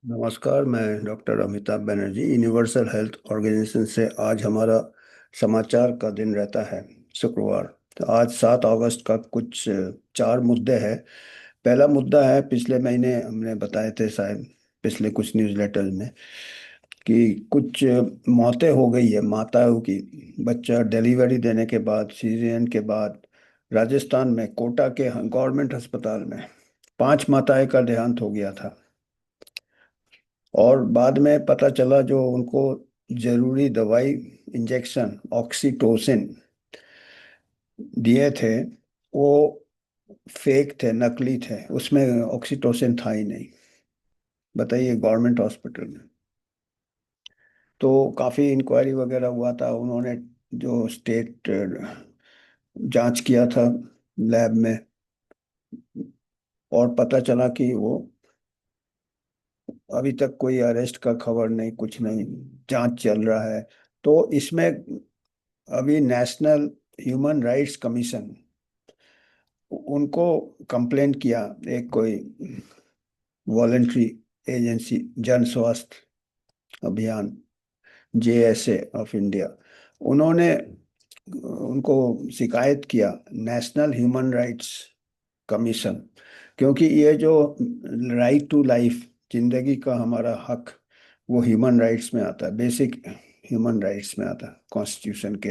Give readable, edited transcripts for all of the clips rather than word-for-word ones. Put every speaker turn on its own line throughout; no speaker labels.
नमस्कार। मैं doctor Amitabh Banerjee universal health organization से। आज हमारा समाचार का दिन रहता है शुक्रवार। तो आज 7 अगस्त का कुछ चार मुद्दे हैं। पहला मुद्दा है, पिछले महीने हमने बताए थे शायद पिछले कुछ न्यूज़लेटर्स में कि कुछ मौतें हो गई है माताओं की। बच्चा डिलीवरी देने के बाद, सीजरियन के बाद राजस्थान में कोटा के गवर्नमेंट अस्पताल में 5 माताएं का देहांत हो गया था। और बाद में पता चला जो उनको जरूरी दवाई, इंजेक्शन ऑक्सीटोसिन दिए थे वो फेक थे, नकली थे। उसमें ऑक्सीटोसिन था ही नहीं। बताइए, गवर्नमेंट हॉस्पिटल में। तो काफ़ी इंक्वायरी वगैरह हुआ था। उन्होंने जो स्टेट जांच किया था लैब में, और पता चला कि वो अभी तक कोई अरेस्ट का खबर नहीं, कुछ नहीं, जांच चल रहा है। तो इसमें अभी नेशनल ह्यूमन राइट्स कमीशन, उनको कंप्लेंट किया। एक कोई वॉलेंट्री एजेंसी, जन स्वास्थ्य अभियान, JSA ऑफ इंडिया, उन्होंने उनको शिकायत किया नेशनल ह्यूमन राइट्स कमीशन। क्योंकि ये जो राइट टू लाइफ, जिंदगी का हमारा हक, वो ह्यूमन राइट्स में आता है, बेसिक ह्यूमन राइट्स में आता है कॉन्स्टिट्यूशन के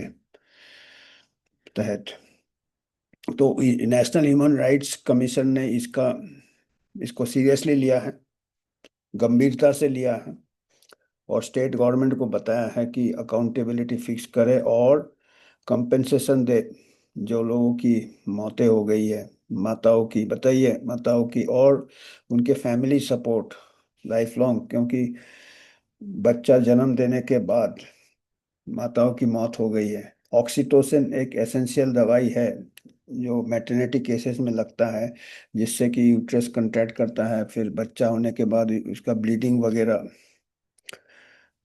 तहत। तो नेशनल ह्यूमन राइट्स कमीशन ने इसको सीरियसली लिया है, गंभीरता से लिया है, और स्टेट गवर्नमेंट को बताया है कि अकाउंटेबिलिटी फिक्स करे और कंपेंसेशन दे। जो लोगों की मौतें हो गई है माताओं की, बताइए, माताओं की, और उनके फैमिली सपोर्ट लाइफ लॉन्ग। क्योंकि बच्चा जन्म देने के बाद माताओं की मौत हो गई है। ऑक्सीटोसिन एक एसेंशियल दवाई है जो मैटरनिटी केसेस में लगता है, जिससे कि यूट्रस कंट्रैक्ट करता है, फिर बच्चा होने के बाद उसका ब्लीडिंग वगैरह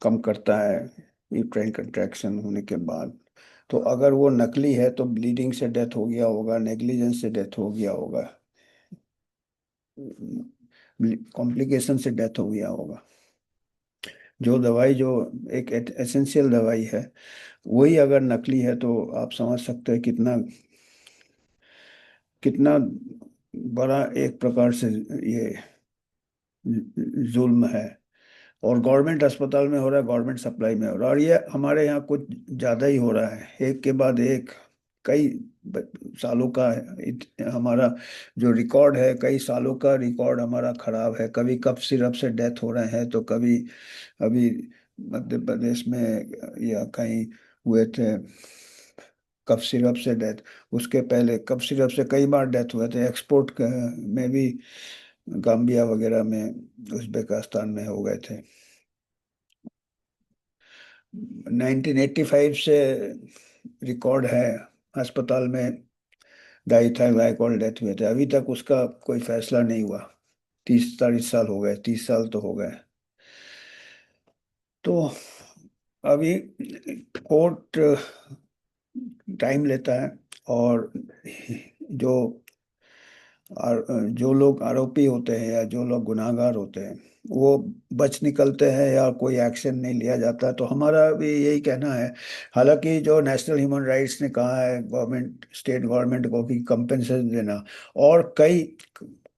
कम करता है, यूट्राइन कंट्रैक्शन होने के बाद। तो अगर वो नकली है तो ब्लीडिंग से डेथ हो गया होगा, नेग्लिजेंस से डेथ हो गया होगा, कॉम्प्लिकेशन से डेथ हो गया होगा। जो दवाई जो एक एसेंशियल दवाई है, वही अगर नकली है तो आप समझ सकते हैं कितना कितना बड़ा एक प्रकार से ये जुल्म है। और गवर्नमेंट अस्पताल में हो रहा है, गवर्नमेंट सप्लाई में हो रहा है, और ये हमारे यहाँ कुछ ज़्यादा ही हो रहा है, एक के बाद एक। कई सालों का हमारा जो रिकॉर्ड है, कई सालों का रिकॉर्ड हमारा खराब है। कभी कफ सिरप से डेथ हो रहे हैं, तो कभी अभी मध्य प्रदेश में या कहीं हुए थे कफ सिरप से डेथ। उसके पहले कफ सिरप से कई बार डेथ हुए थे, एक्सपोर्ट में भी, गाम्बिया वगैरह में, उज्बेकिस्तान में हो गए थे। 1985 से रिकॉर्ड है, अस्पताल में डाइथाइलग्लाइकॉल डेथ हुए थे। अभी तक उसका कोई फैसला नहीं हुआ। 30-40 साल हो गए, 30 साल तो हो गए। तो अभी कोर्ट टाइम लेता है, और जो जो लोग आरोपी होते हैं या जो लोग गुनाहगार होते हैं, वो बच निकलते हैं या कोई एक्शन नहीं लिया जाता। तो हमारा भी यही कहना है। हालांकि जो नेशनल ह्यूमन राइट्स ने कहा है गवर्नमेंट, स्टेट गवर्नमेंट को कि कंपेंसेशन देना, और कई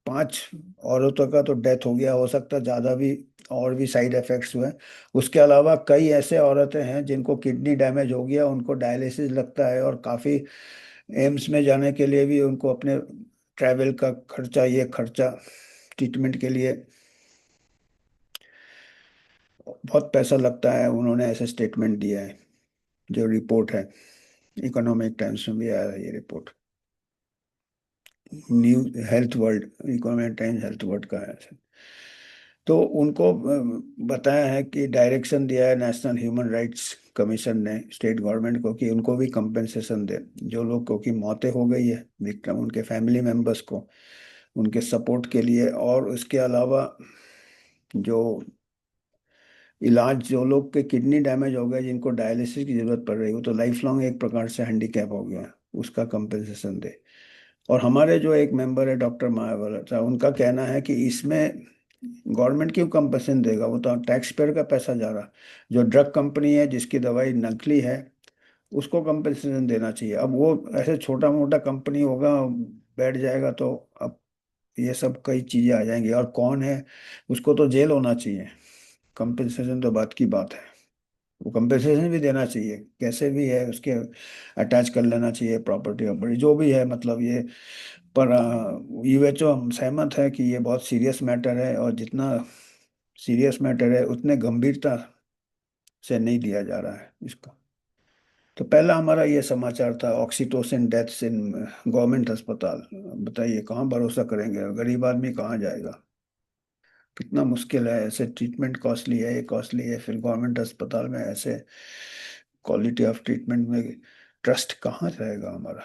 5 औरतों का तो डेथ हो गया, हो सकता है ज़्यादा भी और भी साइड इफेक्ट्स हुए। उसके अलावा कई ऐसे औरतें हैं जिनको किडनी डैमेज हो गया, उनको डायलिसिस लगता है, और काफ़ी एम्स में जाने के लिए भी उनको अपने ट्रैवल का खर्चा, ये खर्चा, ट्रीटमेंट के लिए बहुत पैसा लगता है। उन्होंने ऐसे स्टेटमेंट दिया है, जो रिपोर्ट है, इकोनॉमिक टाइम्स में भी आया है ये report. New health world, economic times health world का है। तो उनको बताया है कि डायरेक्शन दिया है नेशनल ह्यूमन राइट्स कमीशन ने स्टेट गवर्नमेंट को कि उनको भी कंपेंसेशन दे। जो लोग को की मौतें हो गई है विक्टिम, उनके फैमिली मेंबर्स को, उनके सपोर्ट के लिए। और उसके अलावा जो इलाज, जो लोग के किडनी डैमेज हो गए, जिनको डायलिसिस की जरूरत पड़ रही हो, तो लाइफ लॉन्ग एक प्रकार से हैंडीकैप हो गया, उसका कंपेंसेशन दे। और हमारे जो एक मेंबर है डॉक्टर मायावती, उनका कहना है कि इसमें गवर्नमेंट क्यों कंपनसेशन देगा, वो तो टैक्स पेयर का पैसा जा रहा। जो ड्रग कंपनी है जिसकी दवाई नकली है उसको कंपनसेशन देना चाहिए। अब वो ऐसे छोटा मोटा कंपनी होगा, बैठ जाएगा तो अब ये सब कई चीजें आ जाएंगी। और कौन है, उसको तो जेल होना चाहिए। कंपनसेशन तो बात की बात है, वो कंपनसेशन भी देना चाहिए, कैसे भी है उसके अटैच कर लेना चाहिए प्रॉपर्टी वॉपर्टी जो भी है, मतलब ये। पर यूएचओ हम सहमत है कि ये बहुत सीरियस मैटर है, और जितना सीरियस मैटर है उतने गंभीरता से नहीं लिया जा रहा है इसको। तो पहला हमारा ये समाचार था, ऑक्सीटोसिन डेथ्स इन गवर्नमेंट अस्पताल। बताइए कहाँ भरोसा करेंगे, गरीब आदमी कहाँ जाएगा। कितना मुश्किल है, ऐसे ट्रीटमेंट कॉस्टली है, ये कॉस्टली है, फिर गवर्नमेंट अस्पताल में ऐसे क्वालिटी ऑफ ट्रीटमेंट में ट्रस्ट कहाँ रहेगा हमारा।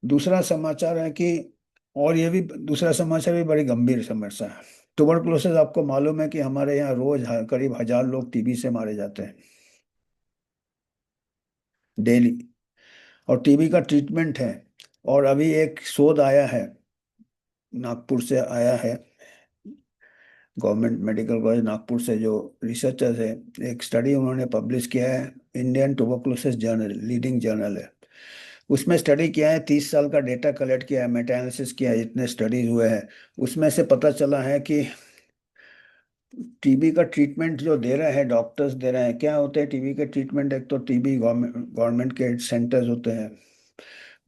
दूसरा समाचार है कि, और ये भी दूसरा समाचार भी बड़ी गंभीर समस्या है। ट्यूबरकुलोसिस, आपको मालूम है कि हमारे यहाँ रोज करीब 1,000 लोग टीबी से मारे जाते हैं डेली। और टीबी का ट्रीटमेंट है। और अभी एक शोध आया है, नागपुर से आया है, गवर्नमेंट मेडिकल कॉलेज नागपुर से जो रिसर्चर्स है, एक स्टडी उन्होंने पब्लिश किया है। Indian tuberculosis journal, leading journal है। उसमें स्टडी किया है, 30 साल का डेटा कलेक्ट किया है, मेटा एनालिसिस किया है, जितने स्टडीज हुए हैं उसमें से पता चला है कि टीबी का ट्रीटमेंट जो दे रहे हैं डॉक्टर्स दे रहे हैं, क्या होते हैं टीबी के ट्रीटमेंट। एक तो टीबी गवर्नमेंट के सेंटर्स होते हैं,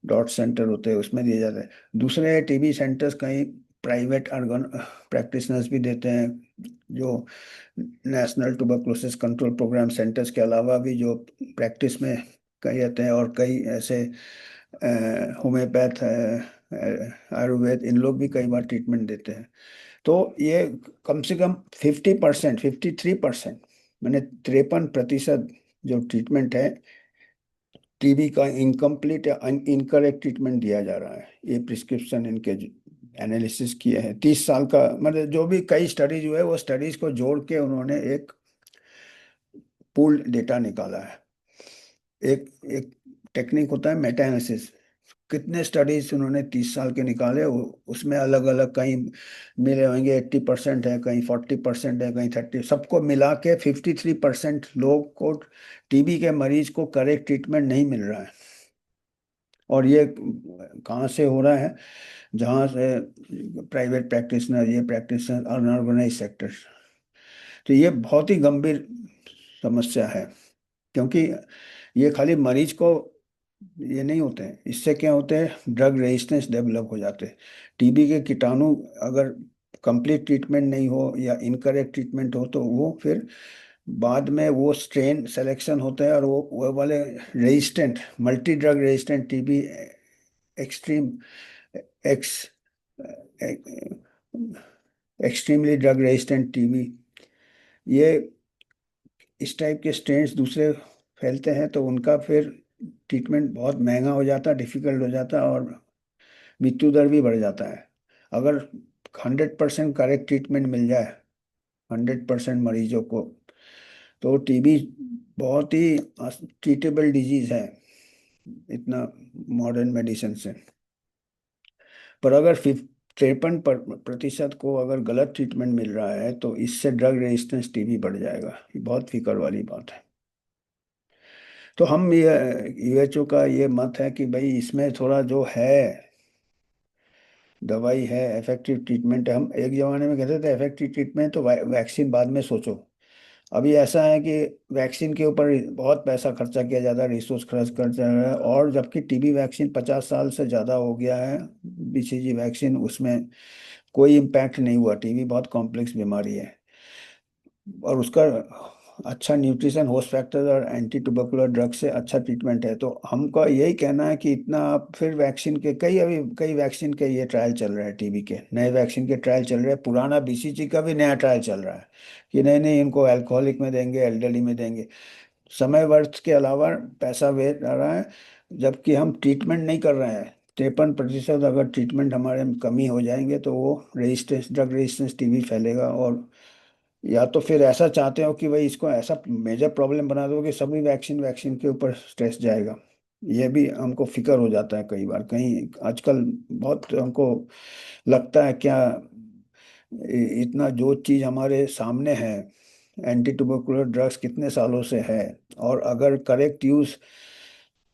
डॉट सेंटर होते हैं, उसमें दिए जाते हैं। दूसरे टीबी सेंटर्स कहीं प्राइवेट अर्गन प्रैक्टिशनर्स भी देते हैं, जो national tuberculosis control programme centres के अलावा भी जो प्रैक्टिस में कई रहते हैं। और कई ऐसे होम्योपैथ आयुर्वेद, इन लोग भी कई बार ट्रीटमेंट देते हैं। तो ये कम से कम 50%, 53%, मैंने 53% जो ट्रीटमेंट है टीबी का इनकम्प्लीट या इनकरेक्ट ट्रीटमेंट दिया जा रहा है। ये प्रिस्क्रिप्शन इनके एनालिसिस किए हैं 30 साल का, मतलब जो भी कई स्टडीज हुए वो स्टडीज को जोड़ के उन्होंने एक पूल डेटा निकाला है। एक एक टेक्निक होता है मेटा एनालिसिस। कितने स्टडीज उन्होंने 30 साल के निकाले, उसमें अलग अलग कहीं मिले होंगे 80% है, कहीं 40% है, कहीं 30, सबको मिला के 53% लोग को, टीबी के मरीज को करेक्ट ट्रीटमेंट नहीं मिल रहा है। और ये कहाँ से हो रहा है, जहाँ से प्राइवेट प्रैक्टिशनर, ये प्रैक्टिशनर अनऑर्गेनाइज सेक्टर। तो ये बहुत ही गंभीर समस्या है, क्योंकि ये खाली मरीज को ये नहीं होते हैं, इससे क्या होते हैं, ड्रग रेजिस्टेंस डेवलप हो जाते हैं। टीबी के कीटाणु अगर कंप्लीट ट्रीटमेंट नहीं हो या इनकरेक्ट ट्रीटमेंट हो तो वो फिर बाद में वो स्ट्रेन सिलेक्शन होता है, और वो वाले resistant, multi drug resistant TB, extreme x extremely drug resistant TB, ये इस टाइप के स्ट्रेन्स दूसरे फैलते हैं, तो उनका फिर ट्रीटमेंट बहुत महंगा हो जाता है, डिफिकल्ट हो जाता है, और मृत्यु दर भी बढ़ जाता है। अगर 100% करेक्ट ट्रीटमेंट मिल जाए 100% मरीजों को, तो टीबी बहुत ही ट्रीटेबल डिजीज है इतना मॉडर्न मेडिसिन से। पर अगर 53% को अगर गलत ट्रीटमेंट मिल रहा है तो इससे ड्रग रेजिस्टेंस टीबी बढ़ जाएगा। ये बहुत फिक्र वाली बात है। तो हम ये यूएचओ का ये मत है कि भाई इसमें थोड़ा जो है, दवाई है, इफेक्टिव ट्रीटमेंट है। हम एक जमाने में कहते थे इफेक्टिव ट्रीटमेंट तो वैक्सीन बाद में सोचो। अभी ऐसा है कि वैक्सीन के ऊपर बहुत पैसा खर्चा किया जाता है, रिसोर्स खर्च कर जा रहा है, और जबकि टीबी वैक्सीन 50 साल से ज़्यादा हो गया है, बीसीजी वैक्सीन, उसमें कोई इम्पैक्ट नहीं हुआ। टीबी बहुत कॉम्प्लेक्स बीमारी है, और उसका अच्छा न्यूट्रिशन, होस्ट फैक्टर और एंटी ट्यूबरकुलर ड्रग से अच्छा ट्रीटमेंट है। तो हमको यही कहना है कि इतना आप फिर वैक्सीन के कई, अभी कई वैक्सीन के ये ट्रायल चल रहे हैं, टीबी के नए वैक्सीन के ट्रायल चल रहे हैं, पुराना बीसीजी का भी नया ट्रायल चल रहा है कि नहीं नहीं इनको अल्कोहलिक में देंगे, एल्डरली में देंगे। समय व्यर्थ के अलावा पैसा वेस्ट आ रहा है, जबकि हम ट्रीटमेंट नहीं कर रहे हैं। 53% अगर ट्रीटमेंट हमारे में कमी हो जाएंगे तो वो रेजिस्टेंस, ड्रग रेजिस्टेंस टीबी फैलेगा। और या तो फिर ऐसा चाहते हो कि भाई इसको ऐसा मेजर प्रॉब्लम बना दो कि सभी वैक्सीन वैक्सीन के ऊपर स्ट्रेस जाएगा। ये भी हमको फिक्र हो जाता है कई बार, कहीं आजकल बहुत हमको लगता है क्या इतना जो चीज हमारे सामने है, एंटी ट्यूबरकुलर ड्रग्स कितने सालों से है, और अगर करेक्ट यूज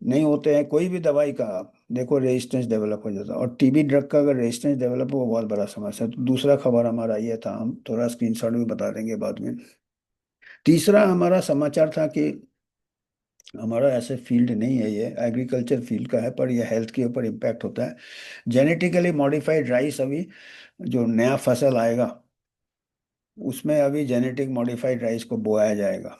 नहीं होते हैं कोई भी दवाई का, देखो रेजिस्टेंस डेवलप हो जाता है। और टीबी ड्रग का अगर रेजिस्टेंस डेवलप हो, वो बहुत बड़ा समस्या है। तो दूसरा खबर हमारा ये था, हम थोड़ा स्क्रीनशॉट भी बता देंगे बाद में। तीसरा हमारा समाचार था कि हमारा ऐसे फील्ड नहीं है, ये एग्रीकल्चर फील्ड का है, पर ये हेल्थ के ऊपर इम्पैक्ट होता है। जेनेटिकली मॉडिफाइड राइस, अभी जो नया फसल आएगा उसमें अभी जेनेटिक मॉडिफाइड राइस को बोया जाएगा।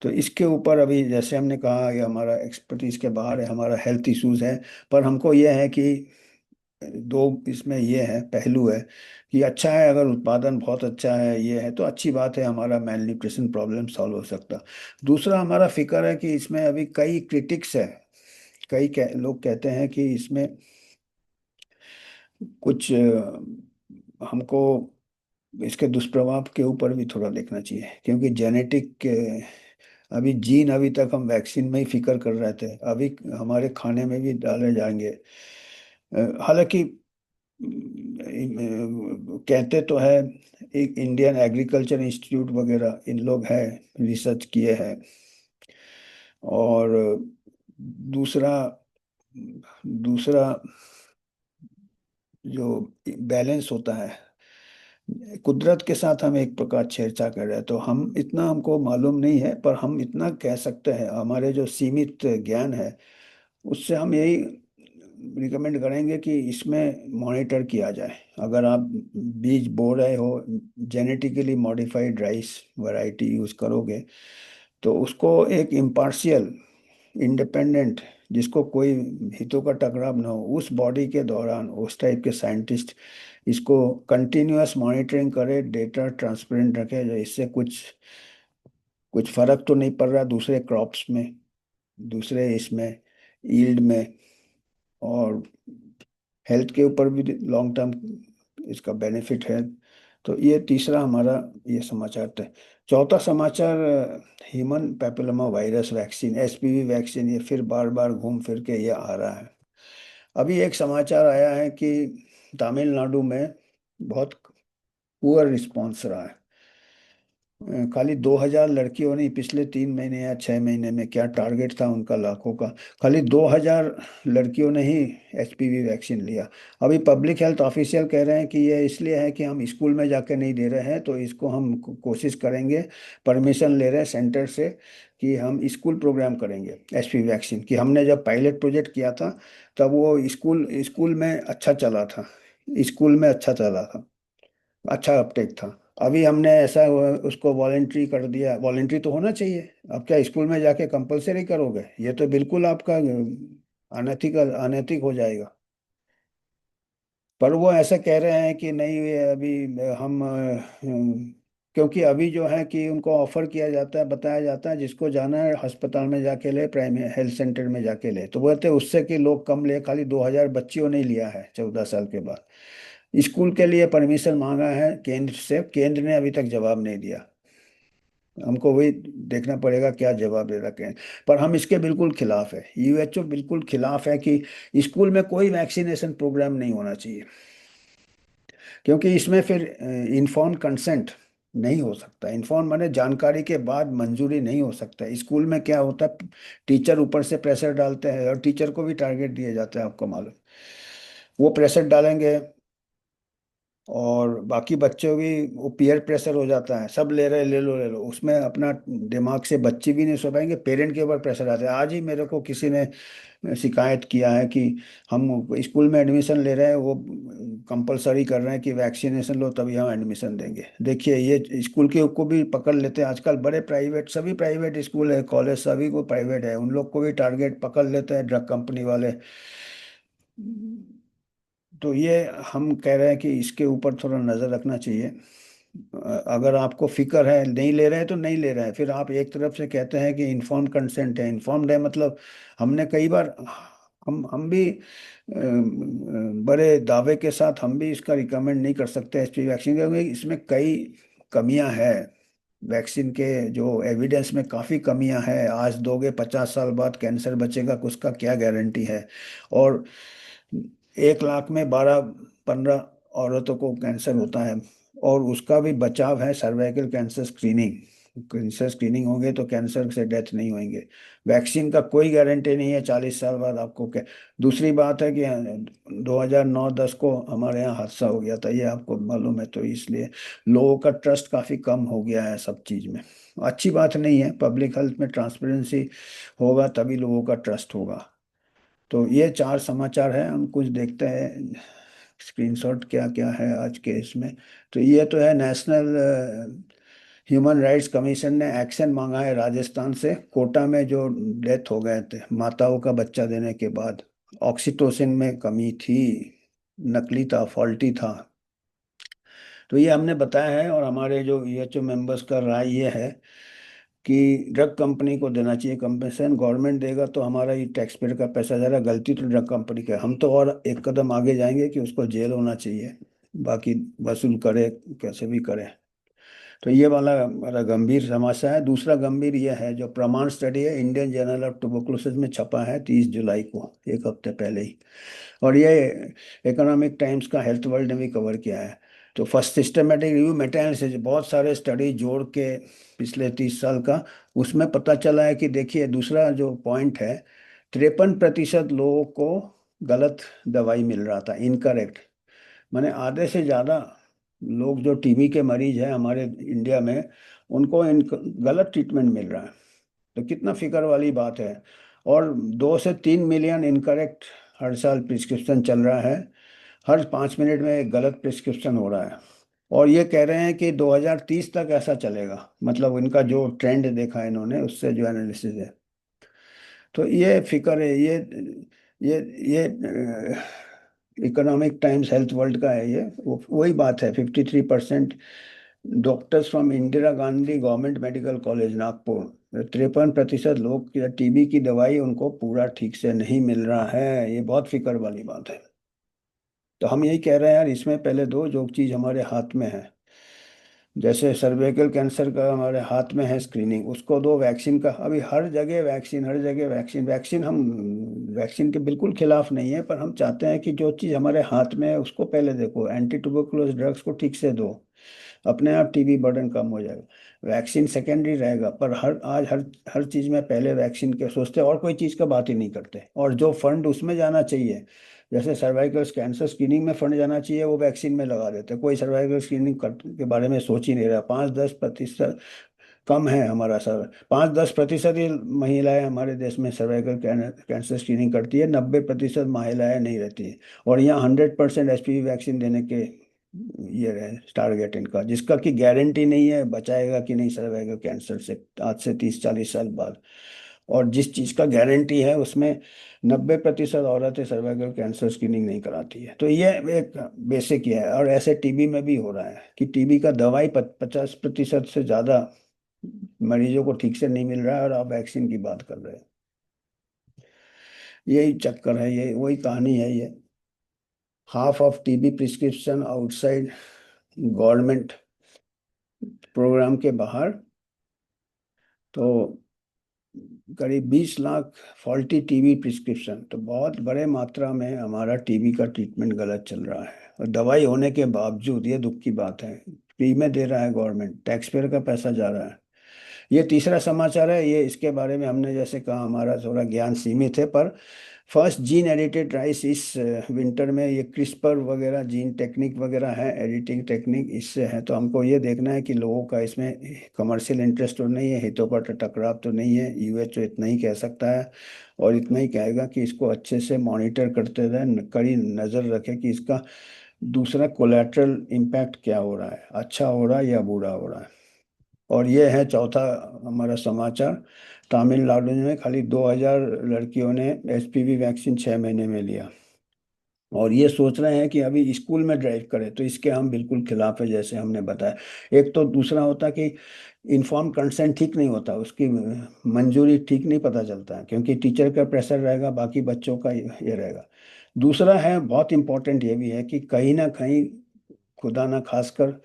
तो इसके ऊपर अभी जैसे हमने कहा, ये हमारा एक्सपर्टीज के बाहर है, हमारा हेल्थ इश्यूज है। पर हमको ये है कि दो इसमें ये है, पहलू है कि अच्छा है अगर उत्पादन बहुत अच्छा है, ये है तो अच्छी बात है, हमारा मेल न्यूट्रिशन प्रॉब्लम सॉल्व हो सकता। दूसरा हमारा फिक्र है कि इसमें अभी कई क्रिटिक्स है, लोग कहते हैं कि इसमें कुछ हमको इसके दुष्प्रभाव के ऊपर भी थोड़ा देखना चाहिए, क्योंकि जेनेटिक अभी जीन अभी तक हम वैक्सीन में ही फिक्र कर रहे थे, अभी हमारे खाने में भी डाले जाएंगे। हालांकि कहते तो है, एक इंडियन एग्रीकल्चर इंस्टीट्यूट वगैरह इन लोग हैं, रिसर्च किए हैं। और दूसरा दूसरा जो बैलेंस होता है, कुदरत के साथ हम एक प्रकार छेड़छाड़ कर रहे हैं। तो हम इतना हमको मालूम नहीं है, पर हम इतना कह सकते हैं, हमारे जो सीमित ज्ञान है उससे हम यही रिकमेंड करेंगे कि इसमें मॉनिटर किया जाए। अगर आप बीज बो रहे हो, genetically modified rice variety use करोगे, तो उसको एक इम्पार्शियल, इंडिपेंडेंट, जिसको कोई हितों का टकराव ना हो, उस बॉडी के दौरान उस टाइप के साइंटिस्ट इसको कंटिन्यूअस मॉनिटरिंग करे, डेटा ट्रांसपेरेंट रखे, जो इससे कुछ कुछ फर्क तो नहीं पड़ रहा दूसरे क्रॉप्स में, दूसरे इसमें यील्ड में, और हेल्थ के ऊपर भी लॉन्ग टर्म इसका बेनिफिट है। तो ये तीसरा हमारा ये समाचार था। चौथा समाचार, human papilloma virus vaccine, HPV vaccine, ये फिर बार बार घूम फिर के ये आ रहा है। अभी एक समाचार आया है कि तमिलनाडु में बहुत पुअर रिस्पॉन्स रहा है। खाली 2000 लड़कियों ने पिछले 3 महीने या 6 महीने में, क्या टारगेट था उनका लाखों का, खाली 2000 लड़कियों ने ही एचपीवी वैक्सीन लिया। अभी पब्लिक हेल्थ ऑफिशियल कह रहे हैं कि ये इसलिए है कि हम स्कूल में जाके नहीं दे रहे हैं, तो इसको हम कोशिश करेंगे, परमिशन ले रहे हैं सेंटर से कि हम स्कूल प्रोग्राम करेंगे एचपीवी वैक्सीन। कि हमने जब पायलट प्रोजेक्ट किया था तब वो स्कूल स्कूल में अच्छा चला था, स्कूल में अच्छा चला था, अच्छा अपटेक था। अभी हमने ऐसा उसको वॉलेंट्री कर दिया, वॉलेंट्री तो होना चाहिए। अब क्या स्कूल में जाके कंपलसरी करोगे? ये तो बिल्कुल आपका अनैतिक अनैतिक हो जाएगा। पर वो ऐसा कह रहे हैं कि नहीं, ये अभी हम क्योंकि अभी जो है कि उनको ऑफर किया जाता है, बताया जाता है जिसको जाना है अस्पताल में जाके ले, प्राइमरी हेल्थ सेंटर में जाके ले, तो बोलते हैं उससे कि लोग कम ले, खाली 2000 बच्चियों ने लिया है 14 साल के बाद। स्कूल के लिए परमिशन मांगा है केंद्र से, केंद्र ने अभी तक जवाब नहीं दिया। हमको वही देखना पड़ेगा क्या जवाब दे रखे हैं। पर हम इसके बिल्कुल खिलाफ है, यूएचओ बिल्कुल खिलाफ है कि स्कूल में कोई वैक्सीनेशन प्रोग्राम नहीं होना चाहिए, क्योंकि इसमें फिर इन्फॉर्म कंसेंट नहीं हो सकता। इन्फॉर्म माने जानकारी के बाद मंजूरी नहीं हो सकता। स्कूल में क्या होता है, टीचर ऊपर से प्रेशर डालते हैं, और टीचर को भी टारगेट दिए जाते हैं, आपको मालूम। वो प्रेशर डालेंगे, और बाकी बच्चों भी वो पीयर प्रेशर हो जाता है, सब ले रहे, ले लो ले लो, उसमें अपना दिमाग से बच्चे भी नहीं सो पाएंगे, पेरेंट के ऊपर प्रेशर आता है। आज ही मेरे को किसी ने शिकायत किया है कि हम स्कूल में एडमिशन ले रहे हैं, वो कंपलसरी कर रहे हैं कि वैक्सीनेशन लो तभी हम एडमिशन देंगे। देखिए, ये स्कूल के को भी पकड़ लेते हैं आजकल, बड़े प्राइवेट, सभी प्राइवेट स्कूल है, कॉलेज सभी को प्राइवेट है, उन लोग को भी टारगेट पकड़ लेते हैं ड्रग कंपनी वाले। तो ये हम कह रहे हैं कि इसके ऊपर थोड़ा नज़र रखना चाहिए। अगर आपको फिक्र है, नहीं ले रहे हैं तो नहीं ले रहे हैं, फिर आप एक तरफ से कहते हैं कि इन्फॉर्म कंसेंट है, इन्फॉर्म्ड है मतलब, हमने कई बार, हम भी बड़े दावे के साथ हम भी इसका रिकमेंड नहीं कर सकते एचपीवी वैक्सीन, क्योंकि इसमें कई कमियां हैं। वैक्सीन के जो एविडेंस में काफ़ी कमियां हैं। आज दोगे, 50 साल बाद कैंसर बचेगा, उसका क्या गारंटी है? और 1 लाख में 12-15 औरतों को कैंसर होता है, और उसका भी बचाव है cervical cancer screening. Cancer screening होंगे तो कैंसर से डेथ नहीं होंगे। वैक्सीन का कोई गारंटी नहीं है 40 साल बाद आपको क्या। दूसरी बात है कि 2009-10 को हमारे यहाँ हादसा हो गया था, ये आपको मालूम है, तो इसलिए लोगों का ट्रस्ट काफ़ी कम हो गया है सब चीज़ में। अच्छी बात नहीं है, पब्लिक हेल्थ में ट्रांसपेरेंसी होगा तभी लोगों का ट्रस्ट होगा। तो ये 4 समाचार हैं, हम कुछ देखते हैं स्क्रीनशॉट क्या क्या है आज के इसमें। तो ये तो है, नेशनल ह्यूमन राइट्स कमीशन ने एक्शन मांगा है राजस्थान से, कोटा में जो डेथ हो गए थे माताओं का बच्चा देने के बाद, ऑक्सीटोसिन में कमी थी, नकली था, फॉल्टी था। तो ये हमने बताया है, और हमारे जो ईएचओ मेंबर्स का राय ये है कि ड्रग कंपनी को देना चाहिए कंपनसेशन। गवर्नमेंट देगा तो हमारा ये टैक्स पेयर का पैसा जा रहा है, गलती तो ड्रग कंपनी का है। हम तो और एक कदम आगे जाएंगे कि उसको जेल होना चाहिए, बाकी वसूल करे कैसे भी करे। तो ये वाला हमारा गंभीर समस्या है। दूसरा गंभीर ये है, जो प्रमाण स्टडी है इंडियन जर्नल ऑफ ट्यूबरकुलोसिस में छपा है 30 जुलाई को, एक हफ्ते पहले ही, और ये इकोनॉमिक टाइम्स का हेल्थ वर्ल्ड ने भी कवर किया है। तो first systematic review Meta analysis, बहुत सारे स्टडी जोड़ के पिछले 30 साल का, उसमें पता चला है कि देखिए दूसरा जो पॉइंट है, 53% लोगों को गलत दवाई मिल रहा था, इनकरेक्ट। माने आधे से ज़्यादा लोग जो टीबी के मरीज हैं हमारे इंडिया में, उनको गलत ट्रीटमेंट मिल रहा है। तो कितना फिक्र वाली बात है। और 2 से 3 मिलियन इनकरेक्ट हर साल प्रिस्क्रिप्शन चल रहा है, हर 5 मिनट में एक गलत प्रिस्क्रिप्शन हो रहा है। और ये कह रहे हैं कि 2030 तक ऐसा चलेगा, मतलब इनका जो ट्रेंड देखा है इन्होंने उससे जो एनालिसिस है। तो ये फिक्र है, ये इकोनॉमिक टाइम्स हेल्थ वर्ल्ड का है ये, वही बात है। 53% doctors from Indira Gandhi government medical college Nagpur, 53% लोग टीबी की दवाई उनको पूरा ठीक से नहीं मिल रहा है। ये बहुत फिक्र वाली बात है। तो हम यही कह रहे हैं यार, इसमें पहले दो जो चीज़ हमारे हाथ में है, जैसे सर्वाइकल कैंसर का हमारे हाथ में है स्क्रीनिंग, उसको दो। वैक्सीन का अभी हर जगह वैक्सीन, हर जगह वैक्सीन वैक्सीन, हम वैक्सीन के बिल्कुल खिलाफ नहीं है, पर हम चाहते हैं कि जो चीज़ हमारे हाथ में है उसको पहले देखो, एंटी ट्यूबरकुलोस ड्रग्स को ठीक से दो, अपने आप टीबी बर्डन कम हो जाएगा। वैक्सीन सेकेंडरी रहेगा, पर हर हर चीज़ में पहले वैक्सीन के सोचते हैं, और कोई चीज़ का बात ही नहीं करते। और जो फंड उसमें जाना चाहिए, जैसे सर्वाइकल कैंसर स्क्रीनिंग में फंड जाना चाहिए, वो वैक्सीन में लगा देते हैं। कोई सर्वाइकल स्क्रीनिंग के बारे में सोच ही नहीं रहा। 5-10% कम है हमारा सर, 5-10% ही महिलाएं हमारे देश में सर्वाइकल कैंसर स्क्रीनिंग करती है, 90% महिलाएं नहीं रहती है। और यहाँ 100% एचपीवी वैक्सीन देने के ये रहे टारगेट इनका, जिसका कि गारंटी नहीं है बचाएगा कि नहीं सर्वाइकल कैंसर से आज से 30-40 साल बाद। और जिस चीज़ का गारंटी है उसमें 90% औरतें सर्वाइकल कैंसर स्क्रीनिंग नहीं कराती है। तो ये एक बेसिक ही है। और ऐसे टीबी में भी हो रहा है कि टीबी का दवाई 50% से ज़्यादा मरीजों को ठीक से नहीं मिल रहा है, और आप वैक्सीन की बात कर रहे हैं। यही चक्कर है, ये वही कहानी है ये। Half of TB prescription outside government programme के बाहर। तो करीब 20 लाख फॉल्टी टीबी प्रिस्क्रिप्शन, तो बहुत बड़े मात्रा में हमारा टीबी का ट्रीटमेंट गलत चल रहा है, और दवाई होने के बावजूद, ये दुख की बात है, फ्री में दे रहा है गवर्नमेंट, टैक्स पेयर का पैसा जा रहा है। ये तीसरा समाचार है, ये इसके बारे में हमने जैसे कहा हमारा थोड़ा ज्ञान सीमित है, पर फर्स्ट जीन एडिटेड राइस इस विंटर में, ये क्रिस्पर वगैरह जीन टेक्निक वगैरह है, एडिटिंग टेक्निक इससे है। तो हमको ये देखना है कि लोगों का इसमें कमर्शियल इंटरेस्ट तो नहीं है, हितों का टकराव तो नहीं है। यूएचओ इतना ही कह सकता है, और इतना ही कहेगा कि इसको अच्छे से मॉनिटर करते रहे, कड़ी नज़र रखे कि इसका दूसरा कोलेटरल इम्पैक्ट क्या हो रहा है, अच्छा हो रहा है या बुरा हो रहा है। और ये है चौथा हमारा समाचार, तमिलनाडु में खाली 2,000 लड़कियों ने एचपीवी वैक्सीन 6 महीने में लिया, और ये सोच रहे हैं कि अभी स्कूल में ड्राइव करें। तो इसके हम बिल्कुल खिलाफ है, जैसे हमने बताया। एक तो दूसरा होता कि इन्फॉर्म कंसेंट ठीक नहीं होता, उसकी मंजूरी ठीक नहीं पता चलता है, क्योंकि टीचर का प्रेशर रहेगा, बाकी बच्चों का ये रहेगा। दूसरा है बहुत इंपॉर्टेंट, ये भी है कि कहीं ना कहीं खुदा ना खासकर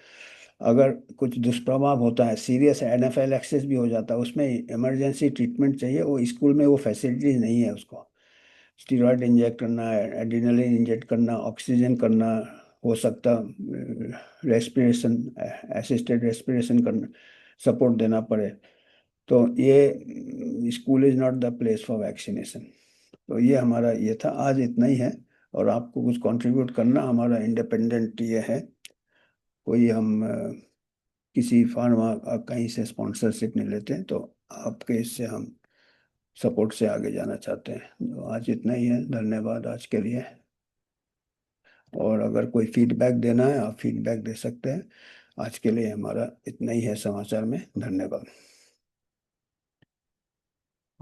अगर कुछ दुष्प्रभाव होता है, सीरियस एनाफाइलैक्सिस भी हो जाता है, उसमें इमरजेंसी ट्रीटमेंट चाहिए, वो स्कूल में वो फैसिलिटीज नहीं है उसको। स्टीरॉयड इंजेक्ट करना, एड्रेनलिन इंजेक्ट करना, ऑक्सीजन करना, हो सकता रेस्पिरेशन, असिस्टेड रेस्पिरेशन करना, सपोर्ट देना पड़े, तो ये school is not the place for vaccination. तो ये हमारा ये था, आज इतना ही है। और आपको कुछ कंट्रीब्यूट करना, हमारा इंडिपेंडेंट ये है, कोई हम किसी फार्मा कहीं से स्पॉन्सरशिप नहीं लेते हैं, तो आपके इससे हम सपोर्ट से आगे जाना चाहते हैं। तो आज इतना ही है, धन्यवाद आज के लिए। और अगर कोई फीडबैक देना है, आप फीडबैक दे सकते हैं। आज के लिए हमारा इतना ही है समाचार में, धन्यवाद।